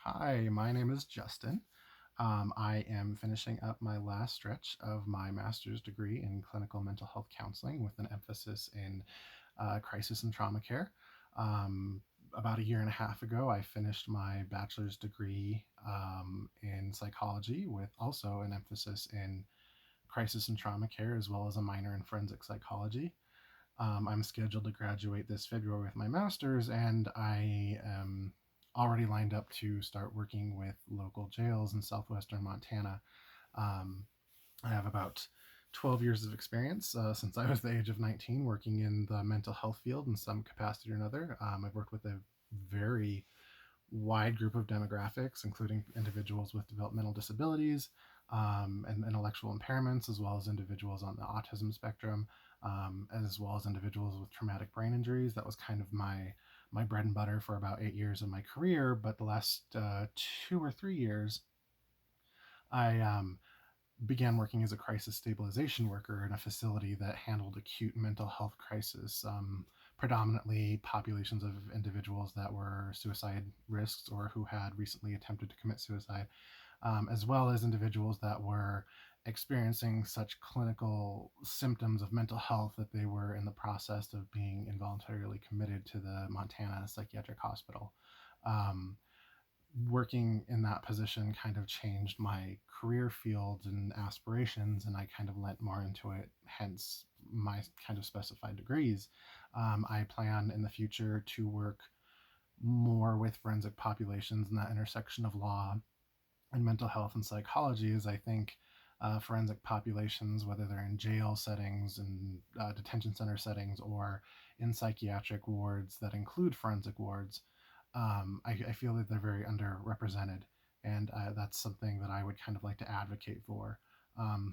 Hi, my name is Justin. I am finishing up my last stretch of my master's degree in clinical mental health counseling with an emphasis in crisis and trauma care. Um, about a year and a half ago, I finished my bachelor's degree in psychology with also an emphasis in crisis and trauma care, as well as a minor in forensic psychology. I'm scheduled to graduate this February with my master's, and I am already lined up to start working with local jails in southwestern Montana. Um, I have about 12 years of experience since I was the age of 19 working in the mental health field in some capacity or another. I've worked with a very wide group of demographics, including individuals with developmental disabilities and intellectual impairments, as well as individuals on the autism spectrum, as well as individuals with traumatic brain injuries. That was kind of my bread and butter for about 8 years of my career. But the last 2 or 3 years, I began working as a crisis stabilization worker in a facility that handled acute mental health crisis, predominantly populations of individuals that were suicide risks or who had recently attempted to commit suicide, as well as individuals that were experiencing such clinical symptoms of mental health that they were in the process of being involuntarily committed to the Montana Psychiatric Hospital. Um, Working in that position kind of changed my career fields and aspirations, and I kind of lent more into it, hence my kind of specified degrees. I plan in the future to work more with forensic populations in that intersection of law and mental health and psychology, as I think forensic populations, whether they're in jail settings and detention center settings or in psychiatric wards that include forensic wards, I feel that they're very underrepresented. And that's something that I would kind of like to advocate for.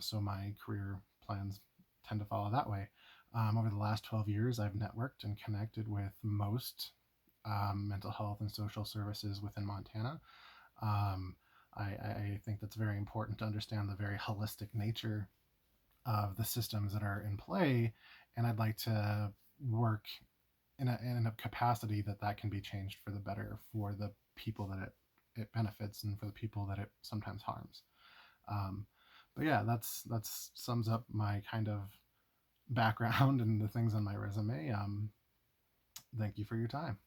So my career plans tend to follow that way. Over the last 12 years, I've networked and connected with most mental health and social services within Montana. Um, I think that's very important to understand the very holistic nature of the systems that are in play, and I'd like to work in a capacity that can be changed for the better for the people that it benefits and for the people that it sometimes harms. Um, but yeah, that's sums up my kind of background and the things on my resume. Thank you for your time.